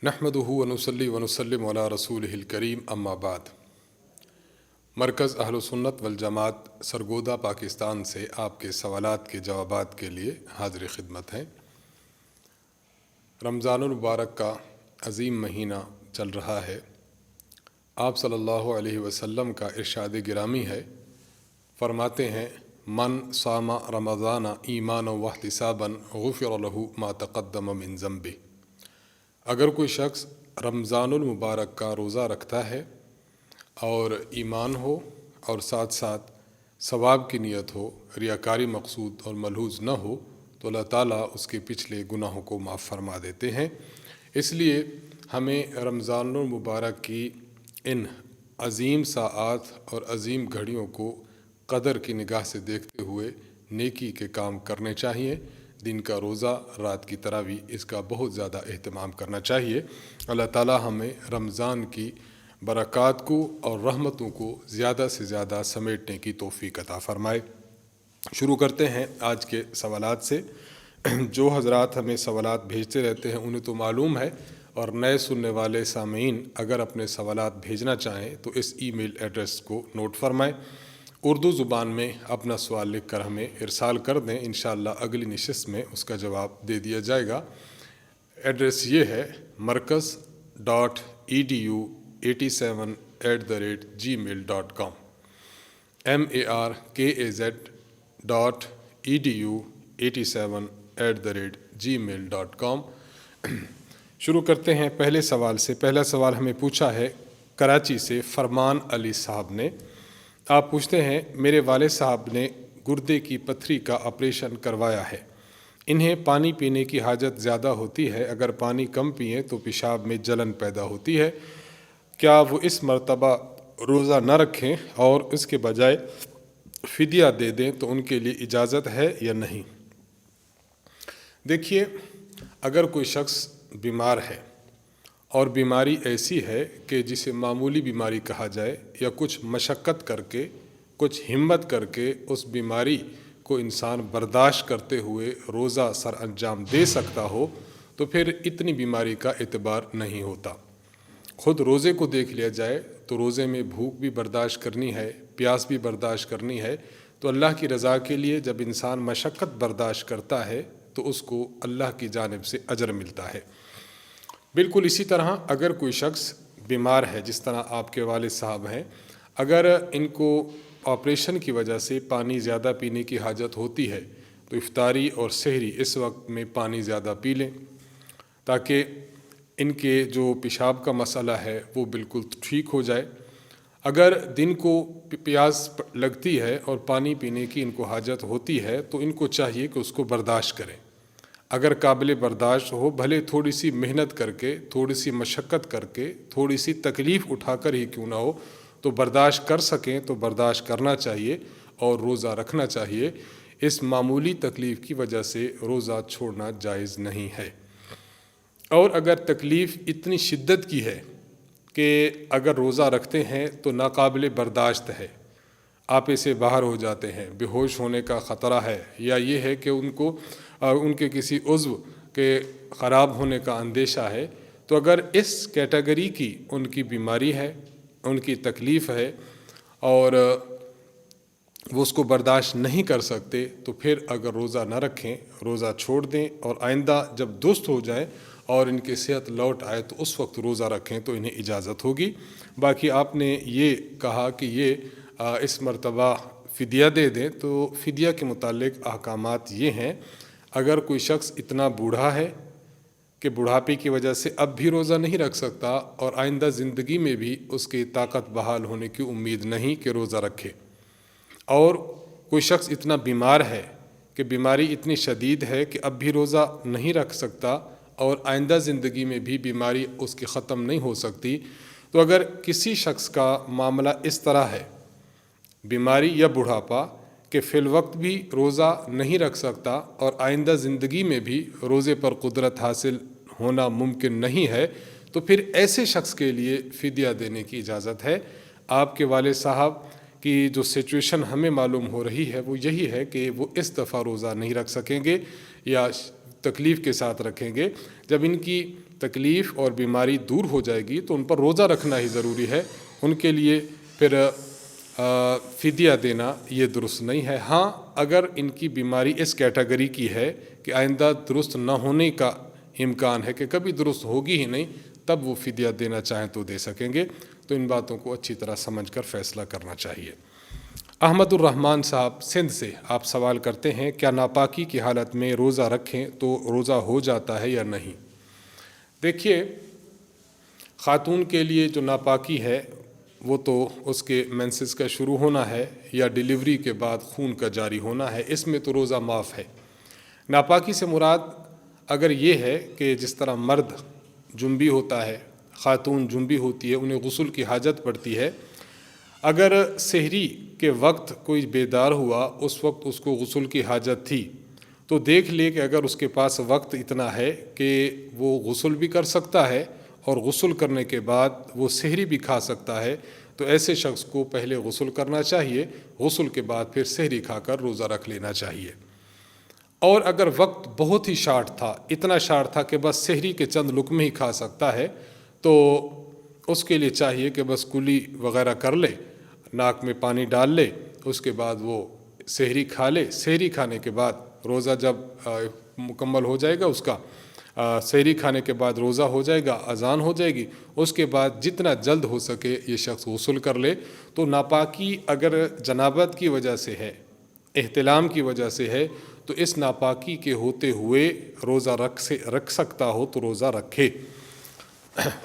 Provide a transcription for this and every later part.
نحمدہ ونصلی ونسلم علی رسولہ الکریم اما بعد۔ مرکز اہل سنت والجماعت سرگودا پاکستان سے آپ کے سوالات کے جوابات کے لیے حاضر خدمت ہیں۔ رمضان المبارک کا عظیم مہینہ چل رہا ہے۔ آپ صلی اللہ علیہ وسلم کا ارشاد گرامی ہے، فرماتے ہیں من صام رمضان ایمانا واحتسابا غفر له ما تقدم من ذنبہ۔ اگر کوئی شخص رمضان المبارک کا روزہ رکھتا ہے اور ایمان ہو اور ساتھ ساتھ ثواب کی نیت ہو، ریاکاری مقصود اور ملحوظ نہ ہو، تو اللہ تعالیٰ اس کے پچھلے گناہوں کو معاف فرما دیتے ہیں۔ اس لیے ہمیں رمضان المبارک کی ان عظیم ساعات اور عظیم گھڑیوں کو قدر کی نگاہ سے دیکھتے ہوئے نیکی کے کام کرنے چاہیے۔ دن کا روزہ، رات کی تراویح، اس کا بہت زیادہ اہتمام کرنا چاہیے۔ اللہ تعالیٰ ہمیں رمضان کی برکات کو اور رحمتوں کو زیادہ سے زیادہ سمیٹنے کی توفیق عطا فرمائے۔ شروع کرتے ہیں آج کے سوالات سے۔ جو حضرات ہمیں سوالات بھیجتے رہتے ہیں انہیں تو معلوم ہے، اور نئے سننے والے سامعین اگر اپنے سوالات بھیجنا چاہیں تو اس ای میل ایڈریس کو نوٹ فرمائیں، اردو زبان میں اپنا سوال لکھ کر ہمیں ارسال کر دیں۔ انشاءاللہ اگلی نشست میں اس کا جواب دے دیا جائے گا۔ ایڈریس یہ ہے markaz.edu87@gmail.com markaz.edu87@gmail.com۔ شروع کرتے ہیں پہلے سوال سے۔ پہلا سوال ہمیں پوچھا ہے کراچی سے فرمان علی صاحب نے۔ آپ پوچھتے ہیں میرے والد صاحب نے گردے کی پتھری کا آپریشن کروایا ہے، انہیں پانی پینے کی حاجت زیادہ ہوتی ہے، اگر پانی کم پئیں تو پیشاب میں جلن پیدا ہوتی ہے، کیا وہ اس مرتبہ روزہ نہ رکھیں اور اس کے بجائے فدیہ دے دیں تو ان کے لیے اجازت ہے یا نہیں؟ دیکھیے، اگر کوئی شخص بیمار ہے اور بیماری ایسی ہے کہ جسے معمولی بیماری کہا جائے، یا کچھ مشقت کر کے، کچھ ہمت کر کے اس بیماری کو انسان برداشت کرتے ہوئے روزہ سر انجام دے سکتا ہو، تو پھر اتنی بیماری کا اعتبار نہیں ہوتا۔ خود روزے کو دیکھ لیا جائے تو روزے میں بھوک بھی برداشت کرنی ہے، پیاس بھی برداشت کرنی ہے، تو اللہ کی رضا کے لیے جب انسان مشقت برداشت کرتا ہے تو اس کو اللہ کی جانب سے اجر ملتا ہے۔ بالکل اسی طرح اگر کوئی شخص بیمار ہے، جس طرح آپ کے والد صاحب ہیں، اگر ان کو آپریشن کی وجہ سے پانی زیادہ پینے کی حاجت ہوتی ہے تو افطاری اور سحری اس وقت میں پانی زیادہ پی لیں، تاکہ ان کے جو پیشاب کا مسئلہ ہے وہ بالکل ٹھیک ہو جائے۔ اگر دن کو پیاس لگتی ہے اور پانی پینے کی ان کو حاجت ہوتی ہے تو ان کو چاہیے کہ اس کو برداشت کریں۔ اگر قابل برداشت ہو، بھلے تھوڑی سی محنت کر کے، تھوڑی سی مشقت کر کے، تھوڑی سی تکلیف اٹھا کر ہی کیوں نہ ہو، تو برداشت کر سکیں تو برداشت کرنا چاہیے اور روزہ رکھنا چاہیے۔ اس معمولی تکلیف کی وجہ سے روزہ چھوڑنا جائز نہیں ہے۔ اور اگر تکلیف اتنی شدت کی ہے کہ اگر روزہ رکھتے ہیں تو ناقابل برداشت ہے، آپے سے باہر ہو جاتے ہیں، بے ہوش ہونے کا خطرہ ہے، یا یہ ہے کہ ان کے کسی عضو کے خراب ہونے کا اندیشہ ہے، تو اگر اس کیٹیگری کی ان کی بیماری ہے، ان کی تکلیف ہے، اور وہ اس کو برداشت نہیں کر سکتے، تو پھر اگر روزہ نہ رکھیں، روزہ چھوڑ دیں، اور آئندہ جب درست ہو جائیں اور ان کی صحت لوٹ آئے تو اس وقت روزہ رکھیں تو انہیں اجازت ہوگی۔ باقی آپ نے یہ کہا کہ یہ اس مرتبہ فدیہ دے دیں، تو فدیہ کے متعلق احکامات یہ ہیں، اگر کوئی شخص اتنا بوڑھا ہے کہ بڑھاپے کی وجہ سے اب بھی روزہ نہیں رکھ سکتا اور آئندہ زندگی میں بھی اس کی طاقت بحال ہونے کی امید نہیں کہ روزہ رکھے، اور کوئی شخص اتنا بیمار ہے کہ بیماری اتنی شدید ہے کہ اب بھی روزہ نہیں رکھ سکتا اور آئندہ زندگی میں بھی بیماری اس کی ختم نہیں ہو سکتی، تو اگر کسی شخص کا معاملہ اس طرح ہے، بیماری یا بڑھاپا، کہ فی الوقت بھی روزہ نہیں رکھ سکتا اور آئندہ زندگی میں بھی روزے پر قدرت حاصل ہونا ممکن نہیں ہے، تو پھر ایسے شخص کے لیے فدیہ دینے کی اجازت ہے۔ آپ کے والد صاحب کی جو سچویشن ہمیں معلوم ہو رہی ہے وہ یہی ہے کہ وہ اس دفعہ روزہ نہیں رکھ سکیں گے، یا تکلیف کے ساتھ رکھیں گے، جب ان کی تکلیف اور بیماری دور ہو جائے گی تو ان پر روزہ رکھنا ہی ضروری ہے، ان کے لیے پھر فدیہ دینا یہ درست نہیں ہے۔ ہاں، اگر ان کی بیماری اس کیٹیگری کی ہے کہ آئندہ درست نہ ہونے کا امکان ہے، کہ کبھی درست ہوگی ہی نہیں، تب وہ فدیہ دینا چاہیں تو دے سکیں گے۔ تو ان باتوں کو اچھی طرح سمجھ کر فیصلہ کرنا چاہیے۔ احمد الرحمان صاحب سندھ سے آپ سوال کرتے ہیں، کیا ناپاکی کی حالت میں روزہ رکھیں تو روزہ ہو جاتا ہے یا نہیں؟ دیکھیے، خاتون کے لیے جو ناپاکی ہے وہ تو اس کے مینسز کا شروع ہونا ہے یا ڈیلیوری کے بعد خون کا جاری ہونا ہے، اس میں تو روزہ معاف ہے۔ ناپاکی سے مراد اگر یہ ہے کہ جس طرح مرد جنبی ہوتا ہے، خاتون جنبی ہوتی ہے، انہیں غسل کی حاجت پڑتی ہے، اگر سحری کے وقت کوئی بیدار ہوا، اس وقت اس کو غسل کی حاجت تھی، تو دیکھ لے کہ اگر اس کے پاس وقت اتنا ہے کہ وہ غسل بھی کر سکتا ہے اور غسل کرنے کے بعد وہ سحری بھی کھا سکتا ہے، تو ایسے شخص کو پہلے غسل کرنا چاہیے، غسل کے بعد پھر سحری کھا کر روزہ رکھ لینا چاہیے۔ اور اگر وقت بہت ہی شارٹ تھا، اتنا شارٹ تھا کہ بس سحری کے چند لقمے ہی کھا سکتا ہے، تو اس کے لیے چاہیے کہ بس کلی وغیرہ کر لے، ناک میں پانی ڈال لے، اس کے بعد وہ سحری کھا لے۔ سحری کھانے کے بعد روزہ جب مکمل ہو جائے گا، اس کا سحری کھانے کے بعد روزہ ہو جائے گا، اذان ہو جائے گی، اس کے بعد جتنا جلد ہو سکے یہ شخص غسل کر لے۔ تو ناپاکی اگر جنابت کی وجہ سے ہے، احتلام کی وجہ سے ہے، تو اس ناپاکی کے ہوتے ہوئے روزہ رکھ سکتا ہو تو روزہ رکھے۔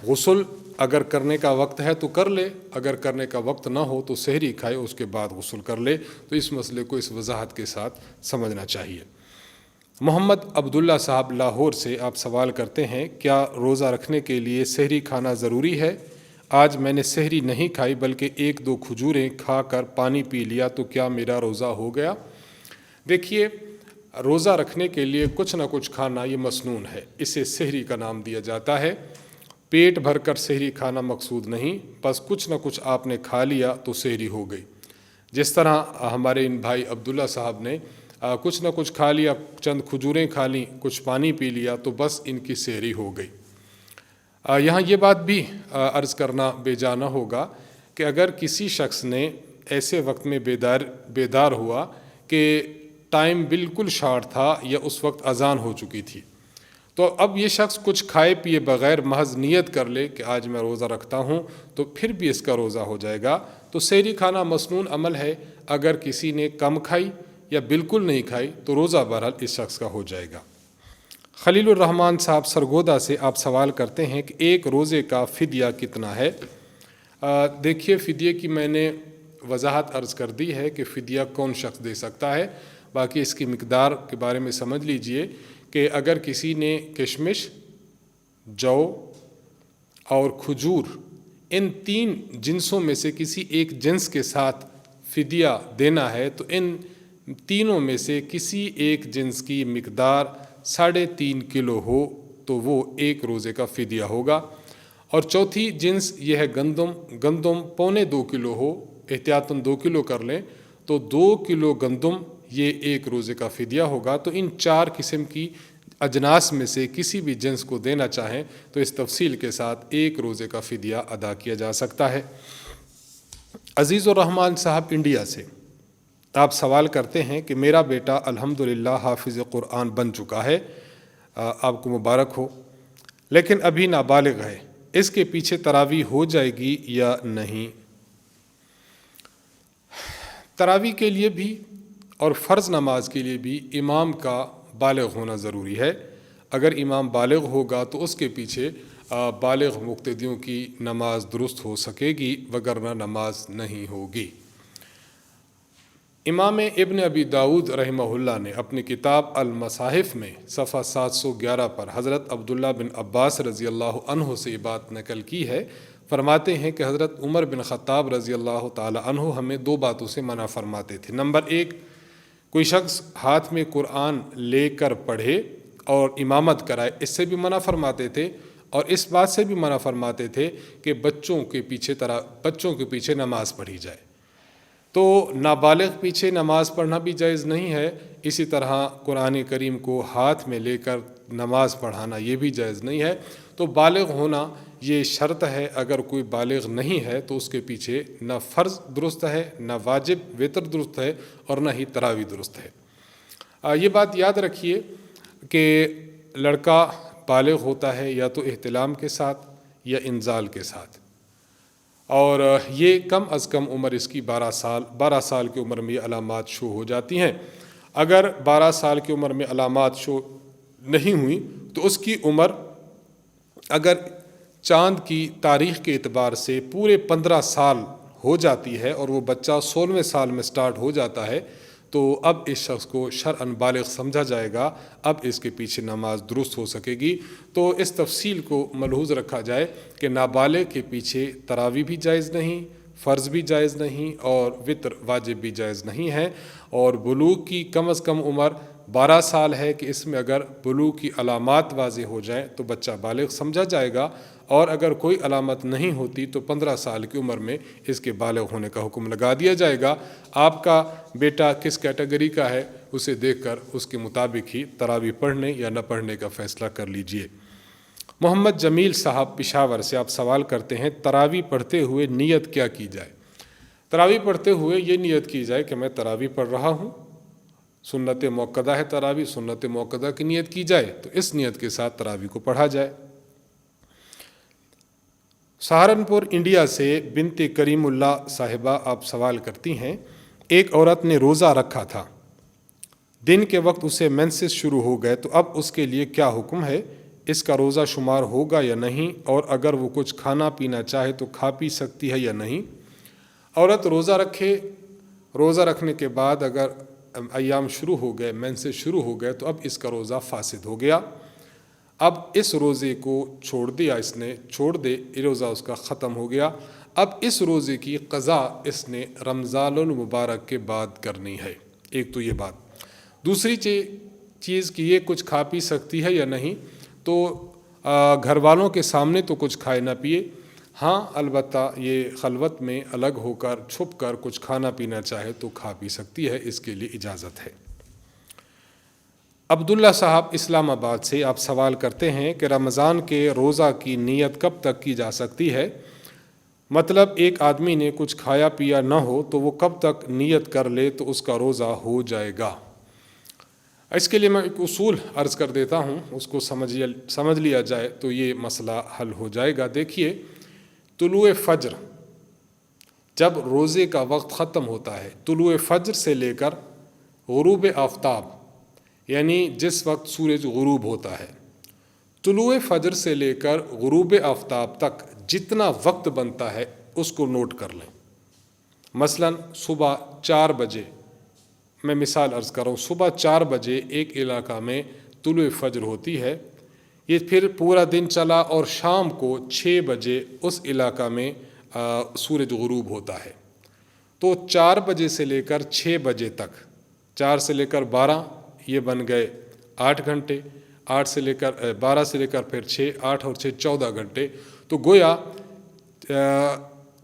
غسل اگر کرنے کا وقت ہے تو کر لے، اگر کرنے کا وقت نہ ہو تو سحری کھائے، اس کے بعد غسل کر لے۔ تو اس مسئلے کو اس وضاحت کے ساتھ سمجھنا چاہیے۔ محمد عبداللہ صاحب لاہور سے آپ سوال کرتے ہیں، کیا روزہ رکھنے کے لیے سحری کھانا ضروری ہے؟ آج میں نے سحری نہیں کھائی بلکہ 1-2 کھجوریں کھا کر پانی پی لیا، تو کیا میرا روزہ ہو گیا؟ دیکھیے، روزہ رکھنے کے لیے کچھ نہ کچھ کھانا یہ مسنون ہے، اسے سحری کا نام دیا جاتا ہے۔ پیٹ بھر کر سحری کھانا مقصود نہیں، بس کچھ نہ کچھ آپ نے کھا لیا تو سحری ہو گئی۔ جس طرح ہمارے ان بھائی عبداللہ صاحب نے کچھ نہ کچھ کھا لیا، چند کھجوریں کھا لیں، کچھ پانی پی لیا، تو بس ان کی سحری ہو گئی۔ یہاں یہ بات بھی عرض کرنا بے جا نہ ہوگا کہ اگر کسی شخص نے ایسے وقت میں بیدار ہوا کہ ٹائم بالکل شارٹ تھا یا اس وقت اذان ہو چکی تھی، تو اب یہ شخص کچھ کھائے پیے بغیر محض نیت کر لے کہ آج میں روزہ رکھتا ہوں، تو پھر بھی اس کا روزہ ہو جائے گا۔ تو سحری کھانا مسنون عمل ہے، اگر کسی نے کم کھائی یا بالکل نہیں کھائی تو روزہ بہرحال اس شخص کا ہو جائے گا۔ خلیل الرحمان صاحب سرگودا سے آپ سوال کرتے ہیں کہ ایک روزے کا فدیہ کتنا ہے؟ دیکھیے، فدیے کی میں نے وضاحت عرض کر دی ہے کہ فدیہ کون شخص دے سکتا ہے، باقی اس کی مقدار کے بارے میں سمجھ لیجئے کہ اگر کسی نے کشمش، جو اور کھجور، ان 3 جنسوں میں سے کسی ایک جنس کے ساتھ فدیہ دینا ہے، تو ان تینوں میں سے کسی ایک جنس کی مقدار 3.5 کلو ہو تو وہ ایک روزے کا فدیہ ہوگا۔ اور چوتھی جنس یہ ہے گندم 2.25 کلو ہو، احتیاطاً 2 کلو کر لیں، تو 2 کلو گندم یہ ایک روزے کا فدیہ ہوگا۔ تو ان 4 قسم کی اجناس میں سے کسی بھی جنس کو دینا چاہیں تو اس تفصیل کے ساتھ ایک روزے کا فدیہ ادا کیا جا سکتا ہے۔ عزیز الرحمان صاحب انڈیا سے آپ سوال کرتے ہیں کہ میرا بیٹا الحمدللہ حافظ قرآن بن چکا ہے، آپ کو مبارک ہو، لیکن ابھی نابالغ ہے، اس کے پیچھے تراویح ہو جائے گی یا نہیں؟ تراویح کے لیے بھی اور فرض نماز کے لیے بھی امام کا بالغ ہونا ضروری ہے۔ اگر امام بالغ ہوگا تو اس کے پیچھے بالغ مقتدیوں کی نماز درست ہو سکے گی، وگرنہ نماز نہیں ہوگی۔ امام ابن ابی داؤد رحمہ اللہ نے اپنی کتاب المصاحف میں صفحہ 711 پر حضرت عبداللہ بن عباس رضی اللہ عنہ سے یہ بات نقل کی ہے۔ فرماتے ہیں کہ حضرت عمر بن خطاب رضی اللہ تعالی عنہ ہمیں 2 باتوں سے منع فرماتے تھے۔ نمبر 1، کوئی شخص ہاتھ میں قرآن لے کر پڑھے اور امامت کرائے، اس سے بھی منع فرماتے تھے، اور اس بات سے بھی منع فرماتے تھے کہ بچوں کے پیچھے نماز پڑھی جائے۔ تو نابالغ پیچھے نماز پڑھنا بھی جائز نہیں ہے، اسی طرح قرآن کریم کو ہاتھ میں لے کر نماز پڑھانا یہ بھی جائز نہیں ہے۔ تو بالغ ہونا یہ شرط ہے، اگر کوئی بالغ نہیں ہے تو اس کے پیچھے نہ فرض درست ہے، نہ واجب وتر درست ہے، اور نہ ہی تراویح درست ہے۔ یہ بات یاد رکھیے کہ لڑکا بالغ ہوتا ہے یا تو احتلام کے ساتھ یا انزال کے ساتھ، اور یہ کم از کم عمر اس کی 12 سال کی عمر میں یہ علامات شو ہو جاتی ہیں۔ اگر 12 سال کی عمر میں علامات شو نہیں ہوئی تو اس کی عمر اگر چاند کی تاریخ کے اعتبار سے پورے 15 سال ہو جاتی ہے اور وہ بچہ 16ویں سال میں سٹارٹ ہو جاتا ہے تو اب اس شخص کو شرعاً بالغ سمجھا جائے گا، اب اس کے پیچھے نماز درست ہو سکے گی۔ تو اس تفصیل کو ملحوظ رکھا جائے کہ نابالغ کے پیچھے تراویح بھی جائز نہیں، فرض بھی جائز نہیں، اور وتر واجب بھی جائز نہیں ہے۔ اور بلوغ کی کم از کم عمر 12 سال ہے کہ اس میں اگر بلوغ کی علامات واضح ہو جائیں تو بچہ بالغ سمجھا جائے گا، اور اگر کوئی علامت نہیں ہوتی تو 15 سال کی عمر میں اس کے بالغ ہونے کا حکم لگا دیا جائے گا۔ آپ کا بیٹا کس کیٹیگری کا ہے اسے دیکھ کر اس کے مطابق ہی تراویح پڑھنے یا نہ پڑھنے کا فیصلہ کر لیجئے۔ محمد جمیل صاحب پشاور سے آپ سوال کرتے ہیں تراویح پڑھتے ہوئے نیت کیا کی جائے؟ تراویح پڑھتے ہوئے یہ نیت کی جائے کہ میں تراویح پڑھ رہا ہوں، سنت موقدہ ہے تراویح، سنت موقدہ کی نیت کی جائے تو اس نیت کے ساتھ تراویح کو پڑھا جائے۔ سہارنپور انڈیا سے بنت کریم اللہ صاحبہ آپ سوال کرتی ہیں، ایک عورت نے روزہ رکھا تھا، دن کے وقت اسے مینسز شروع ہو گئے تو اب اس کے لیے کیا حکم ہے؟ اس کا روزہ شمار ہوگا یا نہیں؟ اور اگر وہ کچھ کھانا پینا چاہے تو کھا پی سکتی ہے یا نہیں؟ عورت روزہ رکھے، روزہ رکھنے کے بعد اگر ایام شروع ہو گئے، مینسز شروع ہو گئے تو اب اس کا روزہ فاسد ہو گیا۔ اب اس روزے کو چھوڑ دیا، اس نے چھوڑ دے، یہ روزہ اس کا ختم ہو گیا۔ اب اس روزے کی قضا اس نے رمضان المبارک کے بعد کرنی ہے۔ ایک تو یہ بات، دوسری چیز کہ یہ کچھ کھا پی سکتی ہے یا نہیں، تو گھر والوں کے سامنے تو کچھ کھائے نہ پیے، ہاں البتہ یہ خلوت میں الگ ہو کر چھپ کر کچھ کھانا پینا چاہے تو کھا پی سکتی ہے، اس کے لیے اجازت ہے۔ عبداللہ صاحب اسلام آباد سے آپ سوال کرتے ہیں کہ رمضان کے روزہ کی نیت کب تک کی جا سکتی ہے؟ مطلب ایک آدمی نے کچھ کھایا پیا نہ ہو تو وہ کب تک نیت کر لے تو اس کا روزہ ہو جائے گا؟ اس کے لیے میں ایک اصول عرض کر دیتا ہوں، اس کو سمجھ لیا جائے تو یہ مسئلہ حل ہو جائے گا۔ دیکھیے، طلوع فجر جب روزے کا وقت ختم ہوتا ہے، طلوع فجر سے لے کر غروب آفتاب یعنی جس وقت سورج غروب ہوتا ہے، طلوع فجر سے لے کر غروب آفتاب تک جتنا وقت بنتا ہے اس کو نوٹ کر لیں۔ مثلا صبح 4 بجے، میں مثال عرض کر رہا ہوں، صبح 4 بجے ایک علاقہ میں طلوع فجر ہوتی ہے، یہ پھر پورا دن چلا اور شام کو 6 بجے اس علاقہ میں سورج غروب ہوتا ہے۔ تو 4 بجے سے لے کر 6 بجے تک، 4 سے لے کر 12 یہ بن گئے 8 گھنٹے، 8 سے لے کر 12 سے لے کر پھر 6، 8 اور 6 14 گھنٹے۔ تو گویا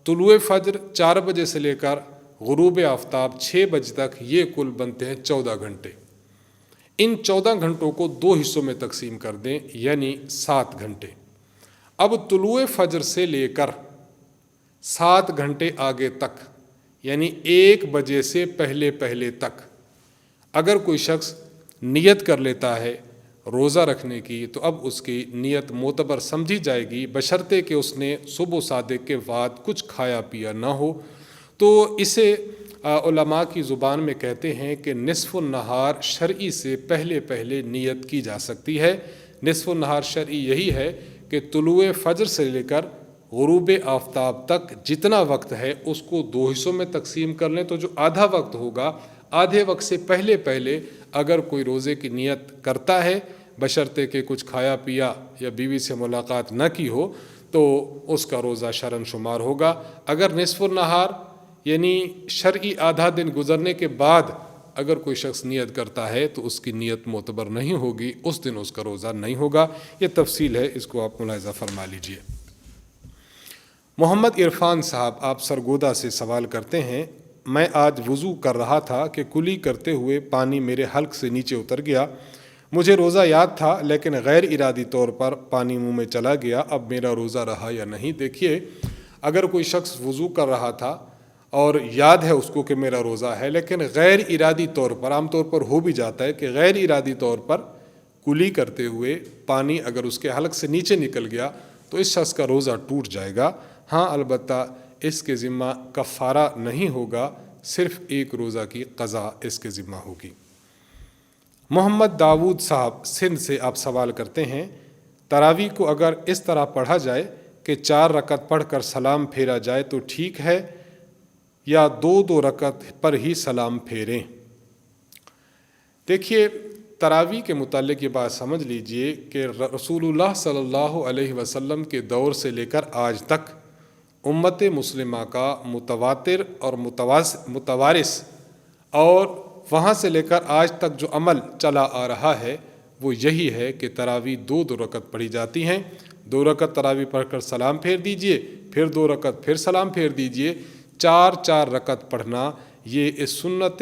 طلوع فجر 4 بجے سے لے کر غروب آفتاب 6 بجے تک یہ کل بنتے ہیں 14 گھنٹے۔ ان 14 گھنٹوں کو 2 حصوں میں تقسیم کر دیں یعنی 7 گھنٹے۔ اب طلوع فجر سے لے کر 7 گھنٹے آگے تک یعنی 1 بجے سے پہلے تک اگر کوئی شخص نیت کر لیتا ہے روزہ رکھنے کی تو اب اس کی نیت معتبر سمجھی جائے گی، بشرطے کہ اس نے صبح و صادق کے بعد کچھ کھایا پیا نہ ہو۔ تو اسے علماء کی زبان میں کہتے ہیں کہ نصف النہار شرعی سے پہلے نیت کی جا سکتی ہے۔ نصف النہار شرعی یہی ہے کہ طلوع فجر سے لے کر غروب آفتاب تک جتنا وقت ہے اس کو 2 حصوں میں تقسیم کر لیں، تو جو آدھا وقت ہوگا، آدھے وقت سے پہلے اگر کوئی روزے کی نیت کرتا ہے بشرطے کہ کچھ کھایا پیا یا بیوی سے ملاقات نہ کی ہو تو اس کا روزہ شرعاً شمار ہوگا۔ اگر نصف النہار یعنی شرعی آدھا دن گزرنے کے بعد اگر کوئی شخص نیت کرتا ہے تو اس کی نیت معتبر نہیں ہوگی، اس دن اس کا روزہ نہیں ہوگا۔ یہ تفصیل ہے، اس کو آپ ملاحظہ فرما لیجئے۔ محمد عرفان صاحب آپ سرگودا سے سوال کرتے ہیں، میں آج وضو کر رہا تھا کہ کلی کرتے ہوئے پانی میرے حلق سے نیچے اتر گیا. مجھے روزہ یاد تھا لیکن غیر ارادی طور پر پانی منہ میں چلا گیا. اب میرا روزہ رہا یا نہیں؟ دیکھیے، اگر کوئی شخص وضو کر رہا تھا اور یاد ہے اس کو کہ میرا روزہ ہے، لیکن غیر ارادی طور پر، عام طور پر ہو بھی جاتا ہے کہ غیر ارادی طور پر کلی کرتے ہوئے پانی اگر اس کے حلق سے نیچے نکل گیا تو اس شخص کا روزہ ٹوٹ جائے گا. ہاں، البتہ اس کے ذمہ کفارہ نہیں ہوگا، صرف ایک روزہ کی قضا اس کے ذمہ ہوگی. محمد داود صاحب سندھ سے آپ سوال کرتے ہیں، تراویح کو اگر اس طرح پڑھا جائے کہ 4 رکعت پڑھ کر سلام پھیرا جائے تو ٹھیک ہے یا 2 رکعت پر ہی سلام پھیریں؟ دیکھیے، تراویح کے متعلق یہ بات سمجھ لیجئے کہ رسول اللہ صلی اللہ علیہ وسلم کے دور سے لے کر آج تک امت مسلمہ کا متواتر اور متوارث اور وہاں سے لے کر آج تک جو عمل چلا آ رہا ہے وہ یہی ہے کہ تراویح 2 رکعت پڑھی جاتی ہیں. 2 رکعت تراویح پڑھ کر سلام پھیر دیجئے، پھر 2 رکعت پھر سلام پھیر دیجئے. 4 رکعت پڑھنا یہ اس سنت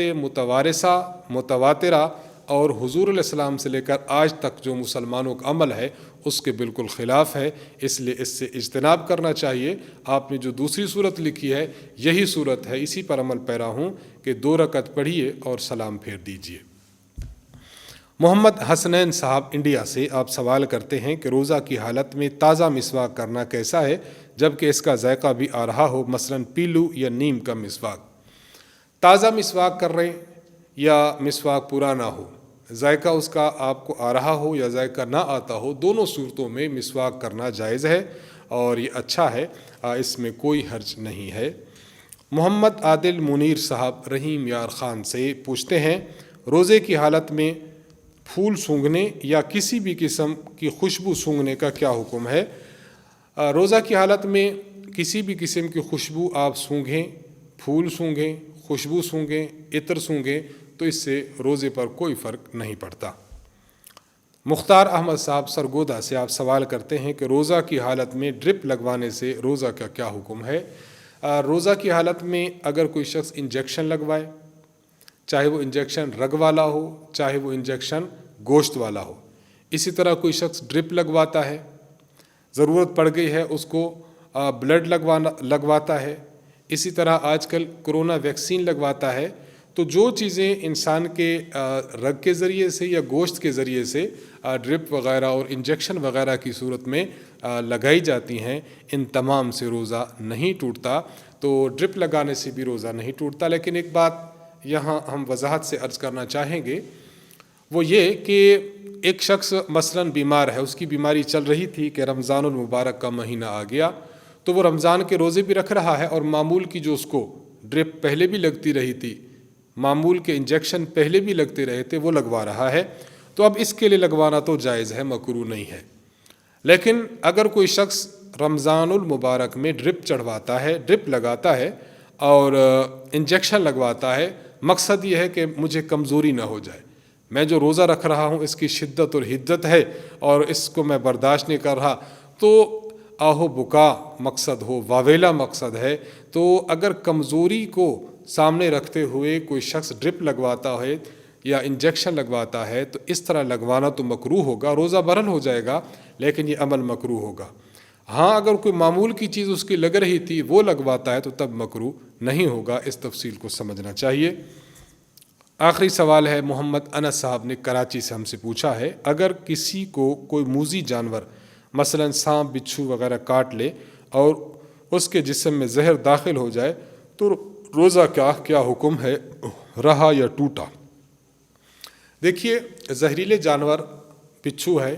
متواترہ اور حضور علیہ السلام سے لے کر آج تک جو مسلمانوں کا عمل ہے اس کے بالکل خلاف ہے. اس لیے اس سے اجتناب کرنا چاہیے. آپ نے جو دوسری صورت لکھی ہے یہی صورت ہے، اسی پر عمل پیرا ہوں کہ 2 رکعت پڑھیے اور سلام پھیر دیجیے. محمد حسنین صاحب انڈیا سے آپ سوال کرتے ہیں کہ روزہ کی حالت میں تازہ مسواک کرنا کیسا ہے جبکہ اس کا ذائقہ بھی آ رہا ہو، مثلاً پیلو یا نیم کا مسواک؟ تازہ مسواک کر رہے ہیں یا مسواک پرانا ہو، ذائقہ اس کا آپ کو آ رہا ہو یا ذائقہ نہ آتا ہو، دونوں صورتوں میں مسواک کرنا جائز ہے اور یہ اچھا ہے، اس میں کوئی حرج نہیں ہے. محمد عادل منیر صاحب رحیم یار خان سے پوچھتے ہیں، روزے کی حالت میں پھول سونگھنے یا کسی بھی قسم کی خوشبو سونگھنے کا کیا حکم ہے؟ روزہ کی حالت میں کسی بھی قسم کی خوشبو آپ سونگھیں، پھول سونگھیں، خوشبو سونگھیں، عطر سونگھیں تو اس سے روزے پر کوئی فرق نہیں پڑتا. مختار احمد صاحب سرگودا سے آپ سوال کرتے ہیں کہ روزہ کی حالت میں ڈرپ لگوانے سے روزہ کا کیا حکم ہے؟ روزہ کی حالت میں اگر کوئی شخص انجیکشن لگوائے، چاہے وہ انجیکشن رگ والا ہو چاہے وہ انجیکشن گوشت والا ہو، اسی طرح کوئی شخص ڈرپ لگواتا ہے، ضرورت پڑ گئی ہے اس کو بلڈ لگواتا ہے، اسی طرح آج کل کرونا ویکسین لگواتا ہے، تو جو چیزیں انسان کے رگ کے ذریعے سے یا گوشت کے ذریعے سے ڈرپ وغیرہ اور انجیکشن وغیرہ کی صورت میں لگائی جاتی ہیں، ان تمام سے روزہ نہیں ٹوٹتا. تو ڈرپ لگانے سے بھی روزہ نہیں ٹوٹتا. لیکن ایک بات یہاں ہم وضاحت سے عرض کرنا چاہیں گے، وہ یہ کہ ایک شخص مثلاً بیمار ہے، اس کی بیماری چل رہی تھی کہ رمضان المبارک کا مہینہ آ گیا تو وہ رمضان کے روزے بھی رکھ رہا ہے اور معمول کی جو اس کو ڈرپ پہلے بھی لگتی رہی تھی، معمول کے انجیکشن پہلے بھی لگتے رہے تھے، وہ لگوا رہا ہے، تو اب اس کے لیے لگوانا تو جائز ہے، مکروہ نہیں ہے. لیکن اگر کوئی شخص رمضان المبارک میں ڈرپ چڑھواتا ہے، ڈرپ لگاتا ہے اور انجیکشن لگواتا ہے، مقصد یہ ہے کہ مجھے کمزوری نہ ہو جائے، میں جو روزہ رکھ رہا ہوں اس کی شدت اور حدت ہے اور اس کو میں برداشت نہیں کر رہا، تو آہو بکا مقصد ہو، واویلا مقصد ہے، تو اگر کمزوری کو سامنے رکھتے ہوئے کوئی شخص ڈرپ لگواتا ہے یا انجیکشن لگواتا ہے تو اس طرح لگوانا تو مکروہ ہوگا، روزہ برل ہو جائے گا لیکن یہ عمل مکروہ ہوگا. ہاں، اگر کوئی معمول کی چیز اس کی لگ رہی تھی وہ لگواتا ہے تو تب مکروہ نہیں ہوگا. اس تفصیل کو سمجھنا چاہیے. آخری سوال ہے، محمد انس صاحب نے کراچی سے ہم سے پوچھا ہے، اگر کسی کو کوئی موذی جانور مثلاً سانپ، بچھو وغیرہ کاٹ لے اور اس کے جسم میں زہر داخل ہو جائے تو روزہ کا کیا حکم ہے، رہا یا ٹوٹا؟ دیکھیے، زہریلے جانور بچھو ہے،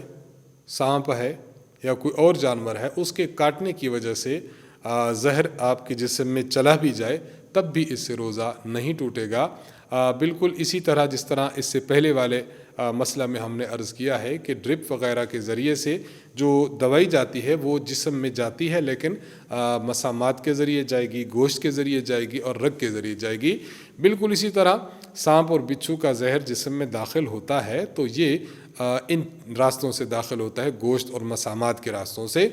سانپ ہے یا کوئی اور جانور ہے، اس کے کاٹنے کی وجہ سے زہر آپ کے جسم میں چلا بھی جائے تب بھی اس سے روزہ نہیں ٹوٹے گا. بالکل اسی طرح جس طرح اس سے پہلے والے مسئلہ میں ہم نے عرض کیا ہے کہ ڈرپ وغیرہ کے ذریعے سے جو دوائی جاتی ہے وہ جسم میں جاتی ہے لیکن مسامات کے ذریعے جائے گی، گوشت کے ذریعے جائے گی اور رگ کے ذریعے جائے گی. بالکل اسی طرح سانپ اور بچھو کا زہر جسم میں داخل ہوتا ہے تو یہ ان راستوں سے داخل ہوتا ہے، گوشت اور مسامات کے راستوں سے.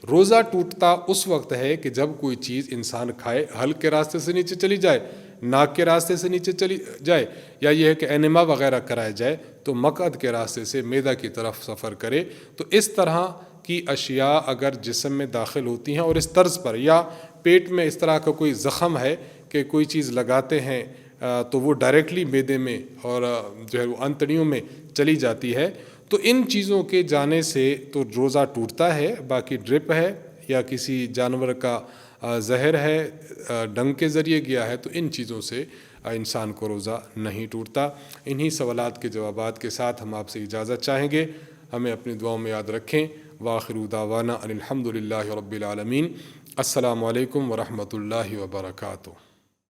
روزہ ٹوٹتا اس وقت ہے کہ جب کوئی چیز انسان کھائے حلق کے راستے سے نیچے چلی جائے، ناک کے راستے سے نیچے چلی جائے، یا یہ ہے کہ انیما وغیرہ کرایا جائے تو مقعد کے راستے سے معدہ کی طرف سفر کرے۔ تو اس طرح کی اشیاء اگر جسم میں داخل ہوتی ہیں اور اس طرز پر، یا پیٹ میں اس طرح کا کوئی زخم ہے کہ کوئی چیز لگاتے ہیں تو وہ ڈائریکٹلی معدے میں اور جو ہے وہ انتڑیوں میں چلی جاتی ہے، تو ان چیزوں کے جانے سے تو روزہ ٹوٹتا ہے۔ باقی ڈرپ ہے یا کسی جانور کا زہر ہے، ڈنگ کے ذریعے گیا ہے، تو ان چیزوں سے انسان کو روزہ نہیں ٹوٹتا۔ انہی سوالات کے جوابات کے ساتھ ہم آپ سے اجازت چاہیں گے۔ ہمیں اپنی دعاؤں میں یاد رکھیں۔ وآخر دعوانا ان الحمد للہ رب العالمین۔ السلام علیکم ورحمۃ اللہ وبرکاتہ۔